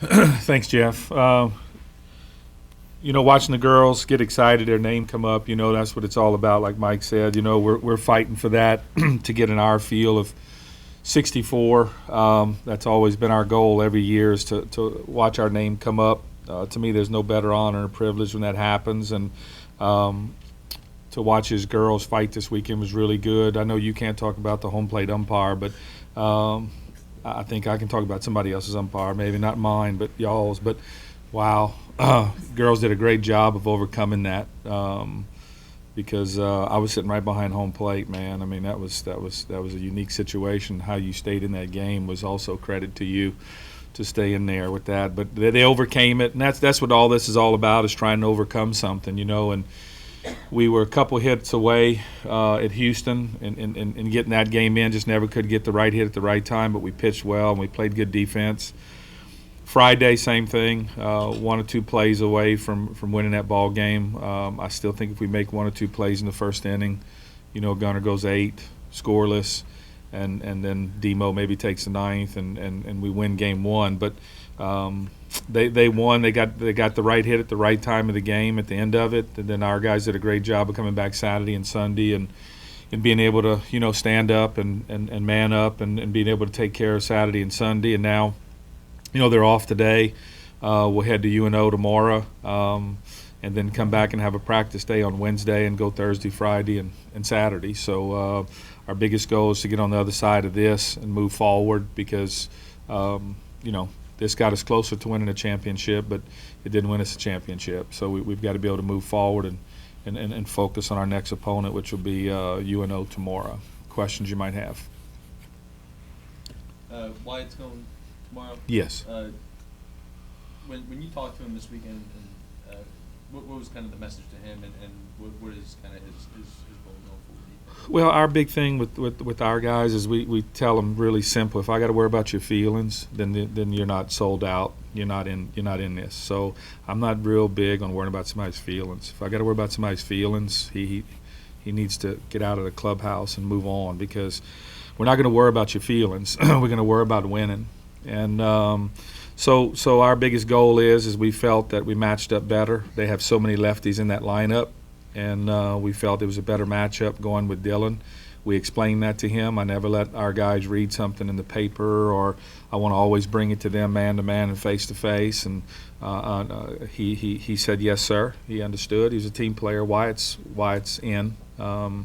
Thanks, Jeff. Watching the girls get excited, their name come up, that's what it's all about. Like Mike said, we're fighting for that to get in our field of 64. That's always been our goal every year is to watch our name come up. To me, there's no better honor or privilege when that happens. And to watch his girls fight this weekend was really good. I know you can't talk about the home plate umpire, but I think I can talk about somebody else's umpire, maybe not mine, but y'all's. But wow, girls did a great job of overcoming that because I was sitting right behind home plate, man. I mean, that was a unique situation. How you stayed in that game was also credit to you to stay in there with that. But they overcame it, and that's what all this is all about, is trying to overcome something, and we were a couple hits away at Houston and getting that game in. Just never could get the right hit at the right time, but we pitched well and we played good defense. Friday, same thing, 1 or 2 plays away from winning that ball game. I still think if we make 1 or 2 plays in the first inning, Gunner goes 8, scoreless, and then Demo maybe takes the 9th and we win game 1. But they won. They got the right hit at the right time of the game at the end of it. And then our guys did a great job of coming back Saturday and Sunday and being able to stand up and man up and being able to take care of Saturday and Sunday. And now, they're off today. We'll head to UNO tomorrow and then come back and have a practice day on Wednesday and go Thursday, Friday, and Saturday. So our biggest goal is to get on the other side of this and move forward because, this got us closer to winning a championship, but it didn't win us a championship. So we've got to be able to move forward and focus on our next opponent, which will be UNO tomorrow. Questions you might have? Wyatt's going tomorrow? Yes. When you talked to him this weekend, and what was kind of the message to him, and what is kind of his goal going forward? Well, our big thing with our guys is we tell them really simple. If I got to worry about your feelings, then you're not sold out. You're not in this. So I'm not real big on worrying about somebody's feelings. If I got to worry about somebody's feelings, he needs to get out of the clubhouse and move on because we're not going to worry about your feelings. We're going to worry about winning. And so our biggest goal is we felt that we matched up better. They have so many lefties in that lineup. And we felt it was a better matchup going with Dylan. We explained that to him. I never let our guys read something in the paper, or I want to always bring it to them man-to-man and face-to-face. And he said, yes, sir. He understood. He's a team player. Wyatt's in. You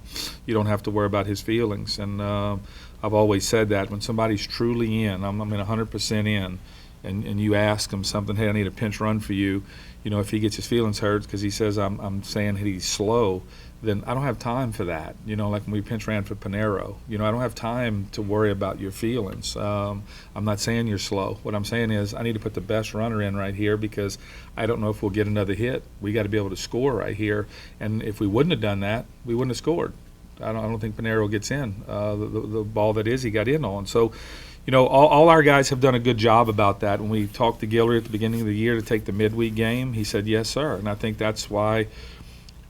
don't have to worry about his feelings. And I've always said that when somebody's truly in, I'm 100% in, and you ask him something, hey, I need a pinch run for you, if he gets his feelings hurt because he says I'm saying he's slow, then I don't have time for that. Like when we pinch ran for Panero, I don't have time to worry about your feelings. I'm not saying you're slow. What I'm saying is I need to put the best runner in right here because I don't know if we'll get another hit. We got to be able to score right here, and if we wouldn't have done that, we wouldn't have scored. I don't think Panero gets in. The ball that is, he got in on. So, all our guys have done a good job about that. When we talked to Guillory at the beginning of the year to take the midweek game, he said, yes, sir. And I think that's why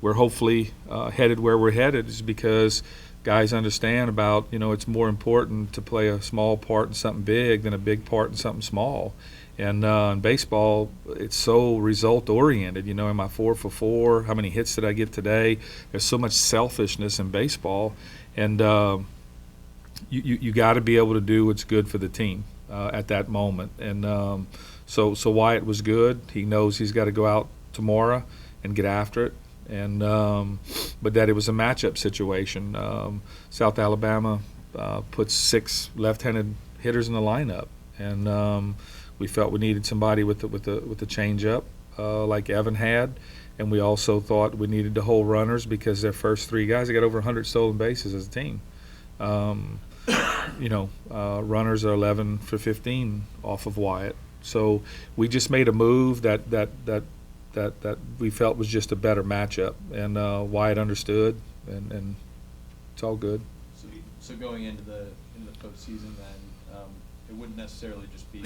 we're hopefully headed where we're headed, is because guys understand about, it's more important to play a small part in something big than a big part in something small. And in baseball, it's so result-oriented. Am I 4 for 4? How many hits did I get today? There's so much selfishness in baseball. And you got to be able to do what's good for the team at that moment. And so Wyatt was good. He knows he's got to go out tomorrow and get after it. And but that it was a matchup situation. South Alabama puts 6 left-handed hitters in the lineup, and we felt we needed somebody with the change-up like Evan had. And we also thought we needed to hold runners because their first 3 guys, they got over 100 stolen bases as a team. Runners are 11 for 15 off of Wyatt. So we just made a move that we felt was just a better matchup, and Wyatt understood, and it's all good. So going into the postseason, then it wouldn't necessarily just be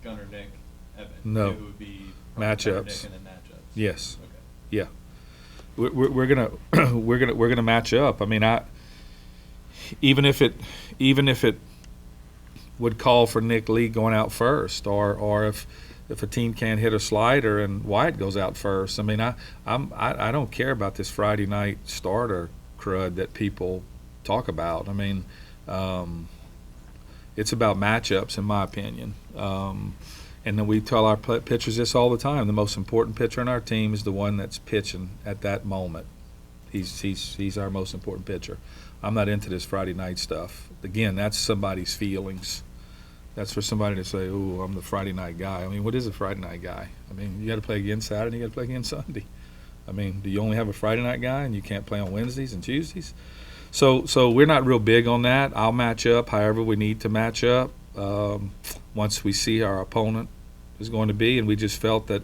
Gunner, Nick, Evan. No, it would be matchups. Gunner, Nick, and then matchups. Yes. Okay. Yeah. We're gonna match up. I mean, even if it would call for Nick Lee going out first, or if a team can't hit a slider and Wyatt goes out first. I mean, I don't care about this Friday night starter crud that people talk about. I mean, it's about matchups, in my opinion. And then we tell our pitchers this all the time: the most important pitcher on our team is the one that's pitching at that moment. He's our most important pitcher. I'm not into this Friday night stuff. Again, that's somebody's feelings. That's for somebody to say, "Oh, I'm the Friday night guy." I mean, what is a Friday night guy? I mean, you got to play again Saturday, you got to play again Sunday. I mean, do you only have a Friday night guy and you can't play on Wednesdays and Tuesdays? So we're not real big on that. I'll match up however we need to match up once we see our opponent is going to be, and we just felt that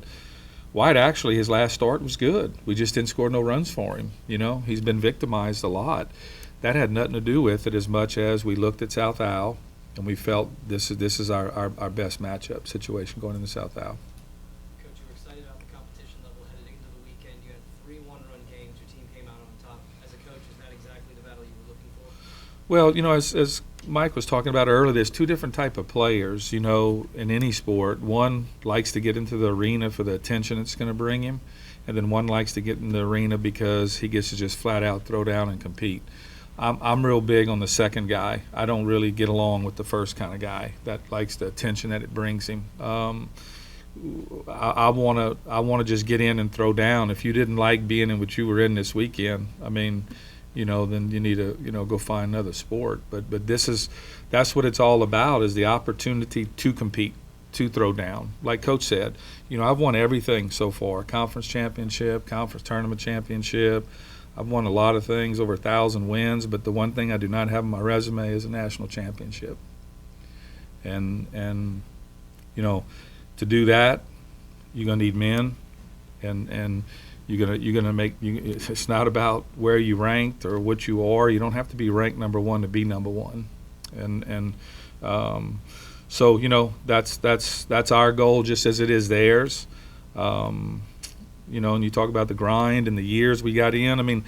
White, actually, his last start was good. We just didn't score no runs for him. You know, he's been victimized a lot. That had nothing to do with it as much as we looked at South Al, and we felt this is our best matchup situation going into South Al. Coach, you were excited about the competition level headed into the weekend. You had 3 one-run games. Your team came out on top. As a coach, is that exactly the battle you were looking for? Well, you know, as Mike was talking about earlier, there's 2 different type of players, you know, in any sport. One likes to get into the arena for the attention it's going to bring him, and then one likes to get in the arena because he gets to just flat out throw down and compete. I'm real big on the second guy. I don't really get along with the first kind of guy that likes the attention that it brings him. I want to just get in and throw down. If you didn't like being in what you were in this weekend, I mean, you know, then you need to, you know, go find another sport. But that's what it's all about, is the opportunity to compete, to throw down. Like Coach said, you know, I've won everything so far: conference championship, conference tournament championship. I've won a lot of things, over 1,000 wins, but the one thing I do not have on my resume is a national championship. And you know, to do that, you're gonna need men, and you're gonna make. It's not about where you ranked or what you are. You don't have to be ranked number 1 to be number 1. So you know, that's our goal, just as it is theirs. You know, and you talk about the grind and the years we got in. I mean,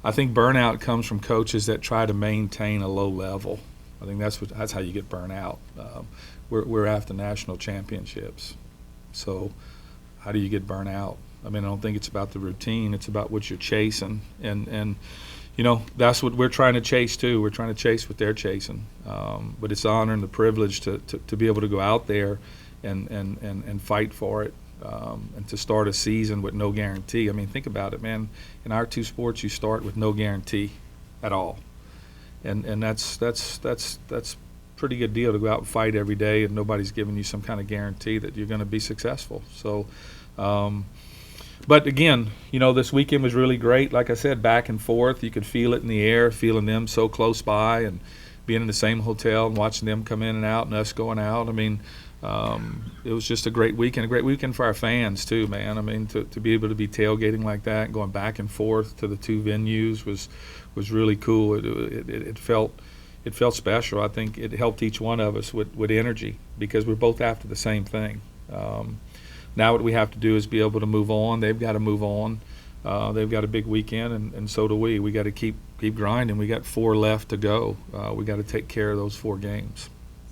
I think burnout comes from coaches that try to maintain a low level. I think that's how you get burnt out. We're after national championships, so how do you get burnt out? I mean, I don't think it's about the routine. It's about what you're chasing, and you know, that's what we're trying to chase too. We're trying to chase what they're chasing. But it's the honor and the privilege to be able to go out there and fight for it. And to start a season with no guarantee. I mean, think about it, man. In our 2 sports, you start with no guarantee at all, and that's pretty good deal to go out and fight every day, and nobody's giving you some kind of guarantee that you're going to be successful. So, but again, you know, this weekend was really great. Like I said, back and forth, you could feel it in the air, feeling them so close by, and being in the same hotel and watching them come in and out and us going out. I mean, it was just a great weekend for our fans too, man. I mean, to be able to be tailgating like that and going back and forth to the 2 venues was really cool. It felt special. I think it helped each one of us with energy, because we're both after the same thing. Now what we have to do is be able to move on. They've got to move on. They've got a big weekend, and so do we. We got to keep grinding. We got 4 left to go. We got to take care of those 4 games.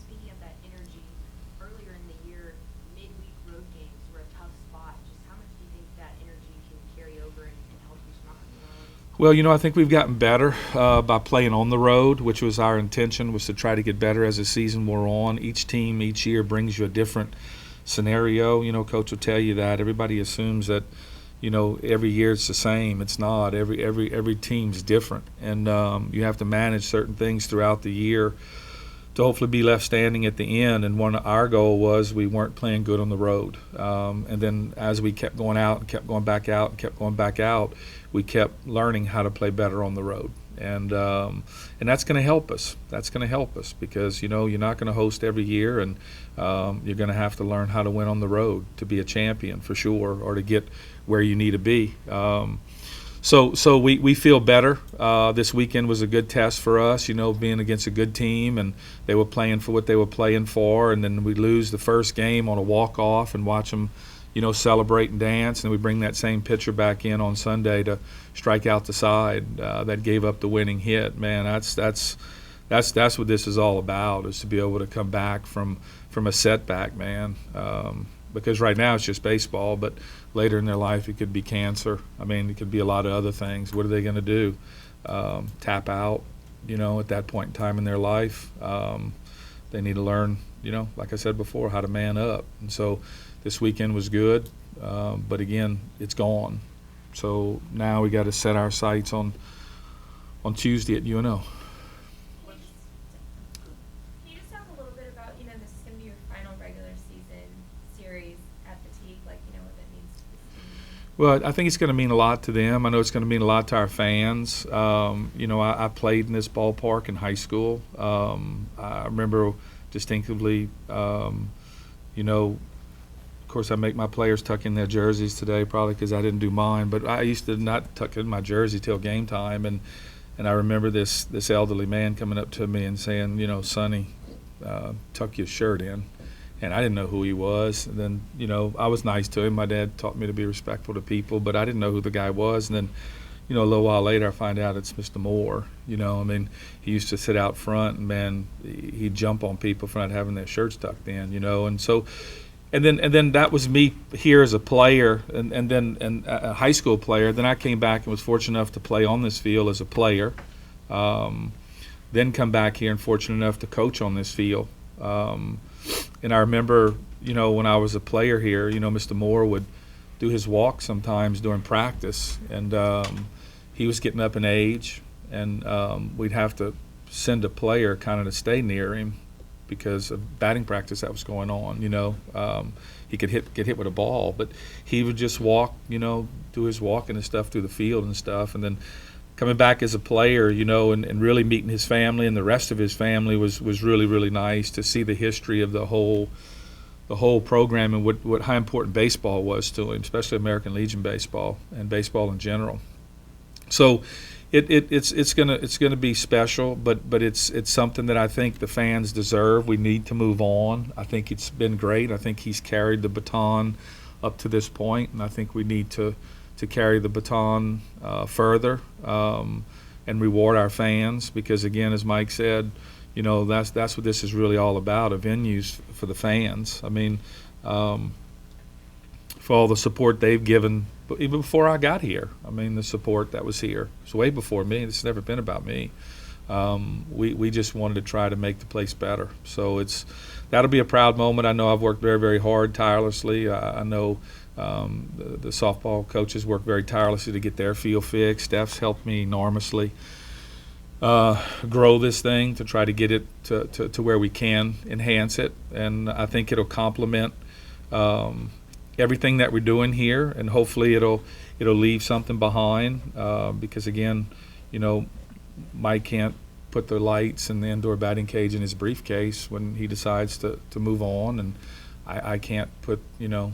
Speaking of that energy, earlier in the year, midweek road games were a tough spot. Just how much do you think that energy can carry over and help you not on the road? Well, you know, I think we've gotten better by playing on the road, which was our intention, was to try to get better as the season wore on. Each team each year brings you a different scenario. You know, Coach will tell you that. Everybody assumes that, you know, every year it's the same. It's not. Every team's different, and you have to manage certain things throughout the year to hopefully be left standing at the end. And one of our goal was we weren't playing good on the road, and then as we kept going out and kept going back out and kept going back out, we kept learning how to play better on the road. And that's going to help us. That's going to help us, because, you know, you're not going to host every year, and you're going to have to learn how to win on the road to be a champion for sure, or to get where you need to be. So we feel better. This weekend was a good test for us, you know, being against a good team, and they were playing for what they were playing for, and then we lose the first game on a walk-off and watch them, you know, celebrate and dance, and we bring that same pitcher back in on Sunday to strike out the side that gave up the winning hit. Man, that's that's what this is all about, is to be able to come back from a setback, man. Because right now it's just baseball, but later in their life it could be cancer. I mean, it could be a lot of other things. What are they going to do? Tap out, at that point in time in their life. They need to learn, like I said before, how to man up. And so this weekend was good, but again, it's gone. So now we got to set our sights on Tuesday at UNO. Can you just talk a little bit about, this is going to be your final regular season series at the Teague, what that means to this team? Well, I think it's going to mean a lot to them. I know it's going to mean a lot to our fans. I played in this ballpark in high school. I remember distinctively, of course, I make my players tuck in their jerseys today, probably because I didn't do mine. But I used to not tuck in my jersey till game time, and I remember this elderly man coming up to me and saying, Sonny, tuck your shirt in. And I didn't know who he was. And then, I was nice to him. My dad taught me to be respectful to people, but I didn't know who the guy was. And then, a little while later, I find out it's Mr. Moore. He used to sit out front, and man, he'd jump on people for not having their shirts tucked in, And so, and then that was me here as a player, and then a high school player. Then I came back and was fortunate enough to play on this field as a player. Then come back here and fortunate enough to coach on this field. And I remember, when I was a player here, Mr. Moore would do his walk sometimes during practice, and he was getting up in age, and we'd have to send a player kind of to stay near him because of batting practice that was going on. He could get hit with a ball, but he would just walk, do his walking and stuff through the field and stuff, and then coming back as a player, and really meeting his family and the rest of his family was really, really nice to see the history of the whole program and how important baseball was to him, especially American Legion baseball and baseball in general. So it's gonna be special, but it's something that I think the fans deserve. We need to move on. I think it's been great. I think he's carried the baton up to this point, and I think we need to carry the baton further and reward our fans, because again, as Mike said, that's what this is really all about, a venues for the fans. I mean, for all the support they've given, even before I got here. I mean, the support that was here. It's way before me. It's never been about me. We just wanted to try to make the place better. So that'll be a proud moment. I know I've worked very, very hard, tirelessly. I know the softball coaches work very tirelessly to get their field fixed. Steph's helped me enormously grow this thing to try to get it to where we can enhance it, and I think it'll complement everything that we're doing here, and hopefully it'll leave something behind, because again, Mike can't put the lights and the indoor batting cage in his briefcase when he decides to move on, and I can't put the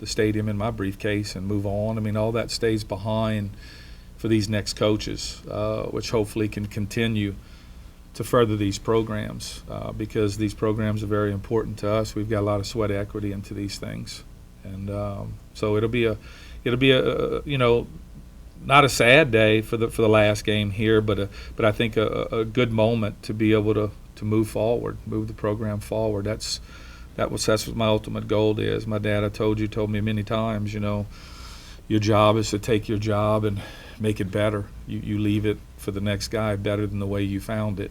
stadium in my briefcase and move on. I mean, all that stays behind for these next coaches, which hopefully can continue to further these programs, because these programs are very important to us. We've got a lot of sweat equity into these things, and so it'll be a not a sad day for the last game here, but I think a good moment to be able to move forward, move the program forward. That's what my ultimate goal is. My dad, told me many times, your job is to take your job and make it better. You leave it for the next guy better than the way you found it,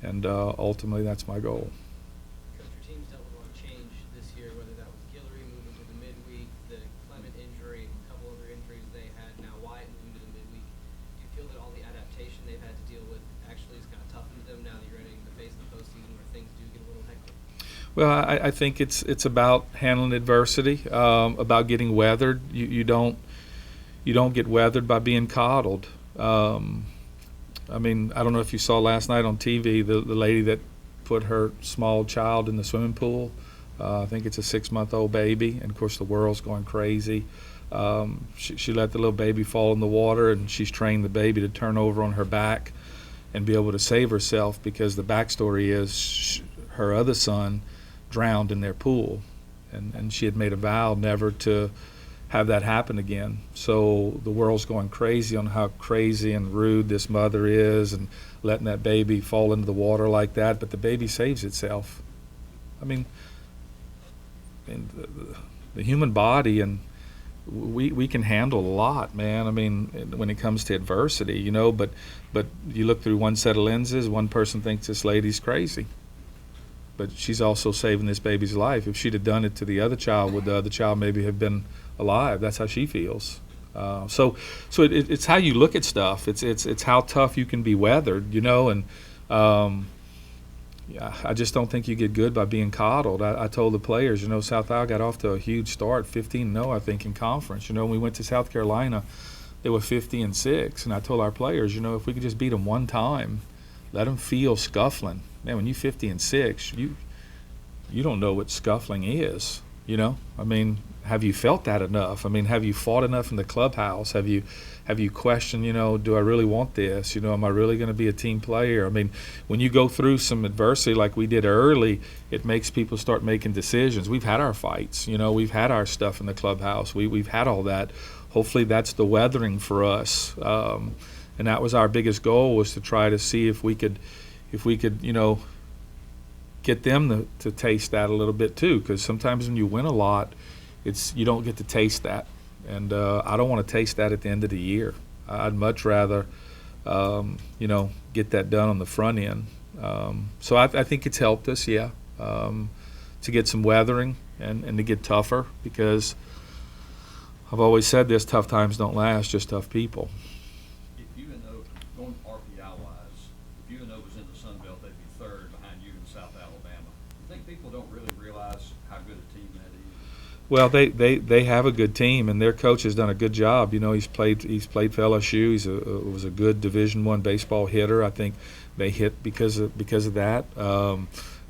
and ultimately that's my goal. Coach, your team's dealt with a lot of change this year, whether that was Guillory moving to the midweek, the Clement injury, a couple other injuries they had, now Wyatt moving to the midweek. Do you feel that all the adaptation they've had to deal with actually has kind of toughened them now that you're entering the phase of the postseason where things do get a little hectic? Well, I think it's about handling adversity, about getting weathered. You don't get weathered by being coddled. I mean, I don't know if you saw last night on TV the lady that put her small child in the swimming pool. I think it's a 6-month-old baby, and of course the world's going crazy. She let the little baby fall in the water, and she's trained the baby to turn over on her back and be able to save herself, because the backstory is her other son drowned in their pool, and she had made a vow never to have that happen again. So the world's going crazy on how crazy and rude this mother is and letting that baby fall into the water like that, but the baby saves itself. I mean the human body, and we can handle a lot, man. I mean, when it comes to adversity, you know, but you look through one set of lenses, one person thinks this lady's crazy. But she's also saving this baby's life. If she'd have done it to the other child, would the other child maybe have been alive? That's how she feels. So it's how you look at stuff. It's how tough you can be weathered, you know. And yeah, I just don't think you get good by being coddled. I told the players, you know, South Al got off to a huge start, 15-0, I think, in conference. You know, when we went to South Carolina, they were 50-6, and I told our players, you know, if we could just beat them one time, let them feel scuffling. Man, when you're 50-6, you don't know what scuffling is. You know, I mean, have you felt that enough? I mean, have you fought enough in the clubhouse? Have you questioned, you know, do I really want this? You know, am I really going to be a team player? I mean, when you go through some adversity like we did early, it makes people start making decisions. We've had our fights, you know, we've had our stuff in the clubhouse. We've had all that. Hopefully that's the weathering for us. And that was our biggest goal, was to try to see if we could, you know, get them to taste that a little bit too, because sometimes when you win a lot, you don't get to taste that, and I don't want to taste that at the end of the year. I'd much rather, you know, get that done on the front end. So I think it's helped us, yeah, to get some weathering and to get tougher, because I've always said this: tough times don't last, just tough people. If UNO, going RPI-wise, if UNO was in the Sun Belt, they'd be third behind you in South Alabama. You think people don't really realize how good a team that is? Well, they have a good team, and their coach has done a good job. You know, he's played for LSU. He was a good Division I baseball hitter. I think they hit because of that.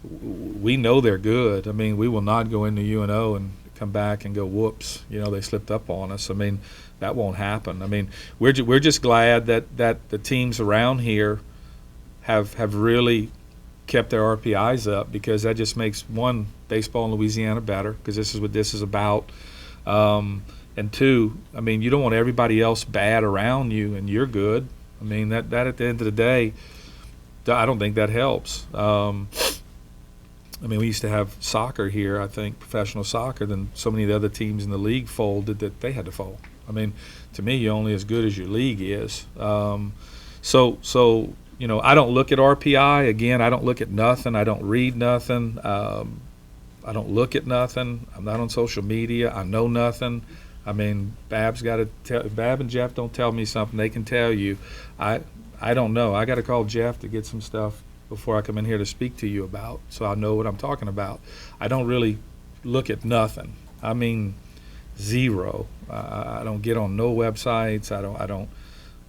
We know they're good. I mean, we will not go into UNO and come back and go, whoops, you know, they slipped up on us. I mean, that won't happen. I mean, we're just glad that the teams around here have really kept their RPIs up, because that just makes, one, baseball in Louisiana better, because this is what this is about, and two, I mean, you don't want everybody else bad around you and you're good. I mean, that at the end of the day, I don't think that helps. I mean, we used to have soccer here, I think, professional soccer, then so many of the other teams in the league folded that they had to fold. I mean, to me, you're only as good as your league is. So you know, I don't look at RPI. Again, I don't look at nothing. I don't read nothing. I don't look at nothing. I'm not on social media. I know nothing. I mean, Bab and Jeff don't tell me something. They can tell you. I don't know. I got to call Jeff to get some stuff before I come in here to speak to you about, so I know what I'm talking about. I don't really look at nothing. I mean, zero. I don't get on no websites. I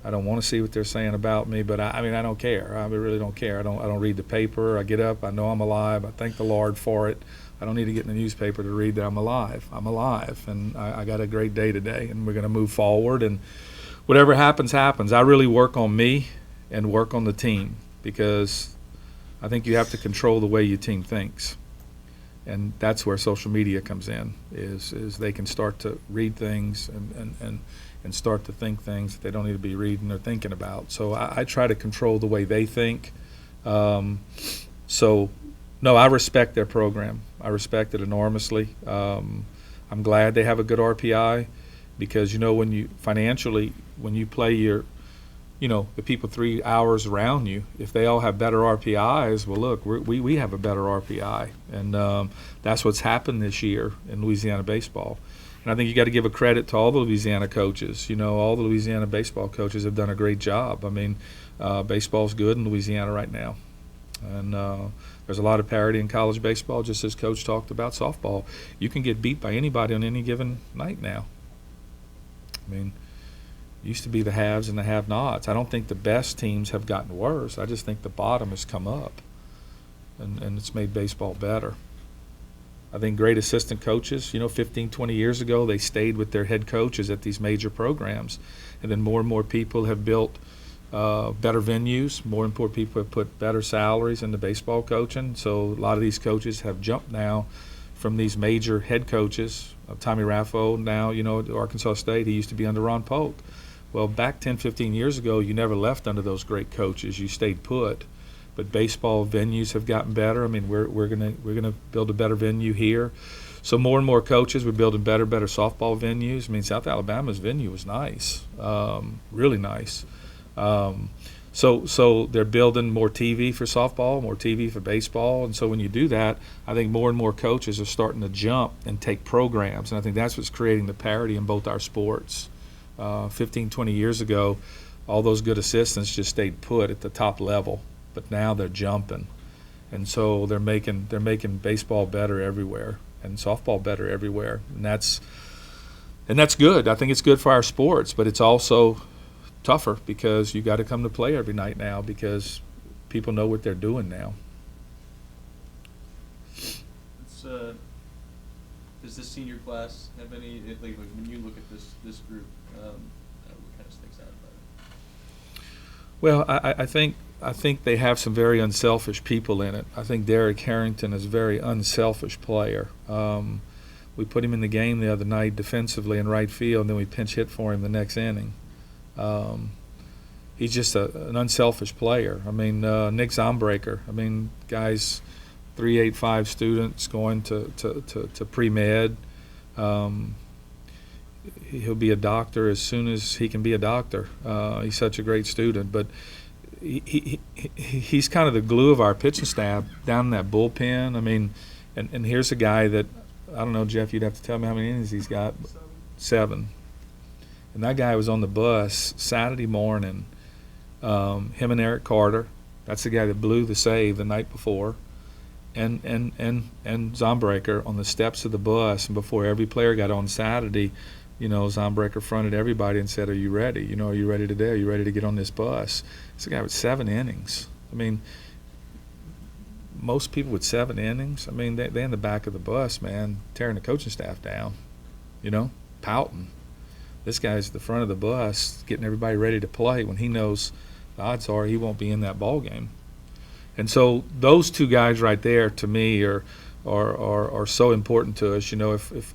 don't want to see what they're saying about me, but I mean, I don't care. I really don't care. I don't read the paper. I get up. I know I'm alive. I thank the Lord for it. I don't need to get in the newspaper to read that I'm alive. I'm alive, and I got a great day today, and we're going to move forward, and whatever happens, happens. I really work on me and work on the team, because I think you have to control the way your team thinks. And that's where social media comes in, is they can start to read things and start to think things that they don't need to be reading or thinking about. So I try to control the way they think. So, no, I respect their program. I respect it enormously. I'm glad they have a good RPI, because, you know, when you play the people 3 hours around you, if they all have better RPIs, well, look, we have a better RPI. And that's what's happened this year in Louisiana baseball. And I think you got to give a credit to all the Louisiana coaches. You know, all the Louisiana baseball coaches have done a great job. I mean, baseball's good in Louisiana right now. And there's a lot of parity in college baseball, just as Coach talked about softball. You can get beat by anybody on any given night now. I mean, it used to be the haves and the have-nots. I don't think the best teams have gotten worse. I just think the bottom has come up, and it's made baseball better. I think great assistant coaches, 15, 20 years ago, they stayed with their head coaches at these major programs. And then more and more people have built better venues. More and more people have put better salaries into baseball coaching. So a lot of these coaches have jumped now from these major head coaches. Tommy Raffo now, at Arkansas State, he used to be under Ron Polk. Well, back 10, 15 years ago, you never left under those great coaches. You stayed put. But baseball venues have gotten better. I mean, we're gonna build a better venue here. So more and more coaches, we're building better softball venues. I mean, South Alabama's venue was nice, really nice. So they're building more TV for softball, more TV for baseball. And so when you do that, I think more and more coaches are starting to jump and take programs. And I think that's what's creating the parity in both our sports. 15, 20 years ago, all those good assistants just stayed put at the top level. But now they're jumping. And so they're making baseball better everywhere and softball better everywhere. And that's good. I think it's good for our sports, but it's also tougher because you got to come to play every night now because people know what they're doing now. Does this senior class have any, like when you look at this group, what kind of sticks out about it? Well, I think they have some very unselfish people in it. I think Derek Harrington is a very unselfish player. We put him in the game the other night defensively in right field, and then we pinch hit for him the next inning. He's just an unselfish player. I mean, Nick Zombreaker. I mean, guys, 385 students going to pre-med. He'll be a doctor as soon as he can be a doctor. He's such a great student, but he's kind of the glue of our pitching staff down in that bullpen. I mean, and here's a guy that, I don't know, Jeff, you'd have to tell me how many innings he's got. 7. And that guy was on the bus Saturday morning, him and Eric Carter. That's the guy that blew the save the night before. And Zombreaker on the steps of the bus. And before every player got on Saturday, Zombreaker fronted everybody and said, "Are you ready? Are you ready today? Are you ready to get on this bus?" It's a guy with 7 innings. I mean, most people with 7 innings, I mean, they're in the back of the bus, man, tearing the coaching staff down, pouting. This guy's at the front of the bus getting everybody ready to play when he knows the odds are he won't be in that ball game. And so those two guys right there, to me, are so important to us. If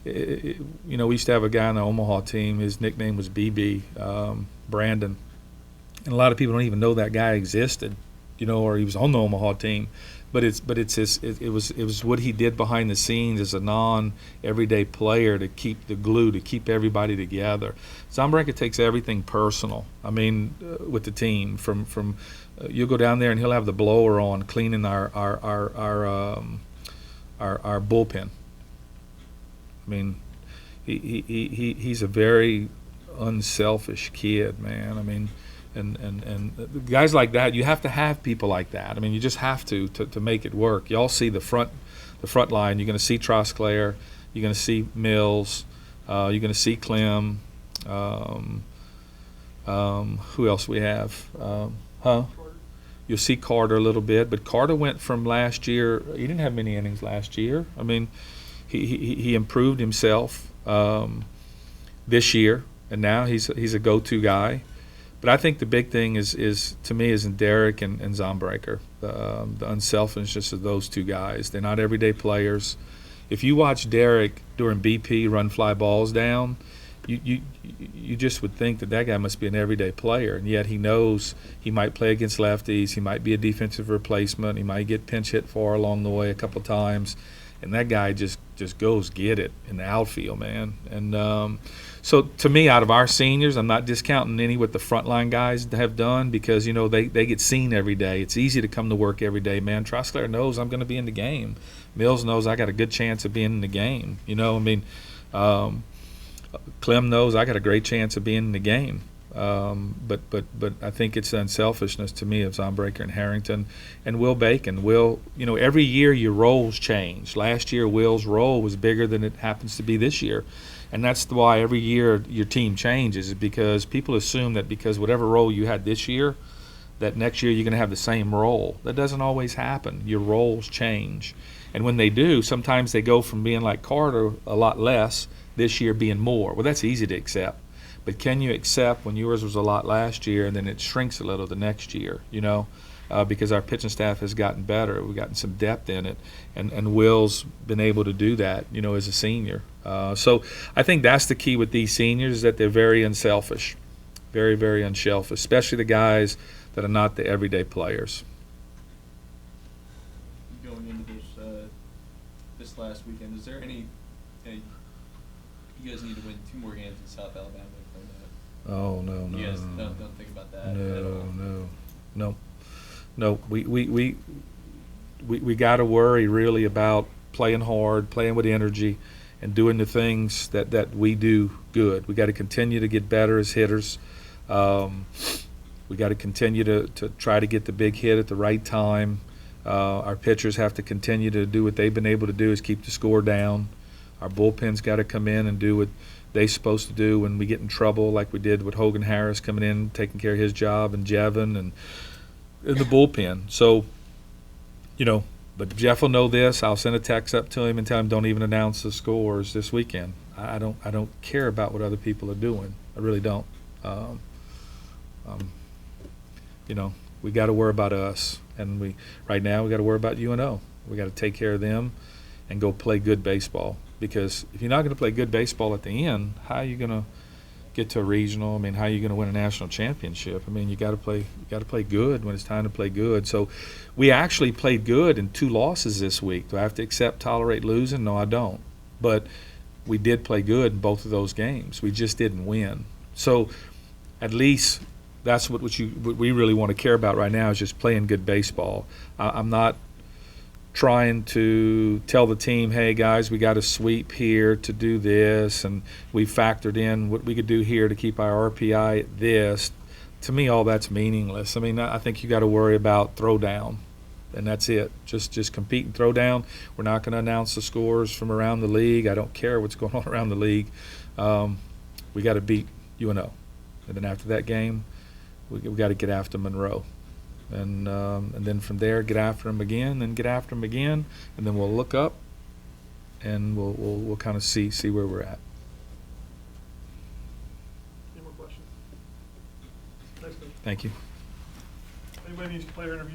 we used to have a guy on the Omaha team. His nickname was BB, Brandon, and a lot of people don't even know that guy existed, or he was on the Omaha team. But it was what he did behind the scenes as a non-everyday player to keep the glue, to keep everybody together. Zombreaker takes everything personal. I mean, with the team, from you'll go down there and he'll have the blower on cleaning our bullpen. I mean, he's a very unselfish kid, man. I mean. And guys like that, you have to have people like that. I mean, you just have to make it work. Y'all see the front line. You're going to see Trosclair. You're going to see Mills. You're going to see Clem. Who else we have? You'll see Carter a little bit, but Carter went from last year. He didn't have many innings last year. I mean, he improved himself this year, and now he's a go-to guy. But I think the big thing is to me is in Derek and Zombreaker, the unselfishness of those two guys. They're not everyday players. If you watch Derek during BP run fly balls down, you just would think that guy must be an everyday player, and yet he knows he might play against lefties. He might be a defensive replacement. He might get pinch hit for along the way a couple times, and that guy just goes get it in the outfield, man. And so to me, out of our seniors, I'm not discounting any what the frontline guys have done because, they get seen every day. It's easy to come to work every day, man. Trosclair knows I'm going to be in the game. Mills knows I got a good chance of being in the game. Clem knows I got a great chance of being in the game. But I think it's the unselfishness to me of Zombreaker and Harrington and Will Bacon. Every year your roles change. Last year Will's role was bigger than it happens to be this year. And that's why every year your team changes, is because people assume that because whatever role you had this year, that next year you're going to have the same role. That doesn't always happen. Your roles change. And when they do, sometimes they go from being like Carter, a lot less, this year being more. Well, that's easy to accept. But can you accept when yours was a lot last year and then it shrinks a little the next year, because our pitching staff has gotten better. We've gotten some depth in it, and Will's been able to do that, as a senior. So I think that's the key with these seniors, is that they're very unselfish, very, very unselfish, especially the guys that are not the everyday players. Going into this last weekend, is there any you guys need to win 2 more games in South Alabama to claim that? Oh, no. You guys don't think about that at all? No. We got to worry really about playing hard, playing with energy, and doing the things that we do good. We got to continue to get better as hitters. We got to continue to try to get the big hit at the right time. Our pitchers have to continue to do what they've been able to do, is keep the score down. Our bullpen's got to come in and do what they're supposed to do when we get in trouble, like we did with Hogan Harris coming in, taking care of his job, and Jevin and in the bullpen. So, but Jeff will know this. I'll send a text up to him and tell him, don't even announce the scores this weekend. I don't care about what other people are doing. I really don't. We got to worry about us, and right now we got to worry about UNO. We got to take care of them and go play good baseball. Because if you're not going to play good baseball at the end, how are you going to get to a regional? How are you going to win a national championship? You got to play good when it's time to play good. So we actually played good in 2 losses this week. Do I have to tolerate losing? No, I don't. But we did play good in both of those games. We just didn't win. So at least that's what we really want to care about right now, is just playing good baseball. I'm not trying to tell the team, hey guys, we got a sweep here to do this, and we factored in what we could do here to keep our RPI at this. To me, all that's meaningless. I think you got to worry about throw down, and that's it. Just compete and throw down. We're not going to announce the scores from around the league. I don't care what's going on around the league. We got to beat UNO, and then after that game, we got to get after Monroe. And then from there, get after them again, and get after them again, and then we'll look up, and we'll kind of see where we're at. Any more questions? Thanks, Coach. Thank you. Anybody needs player interviews?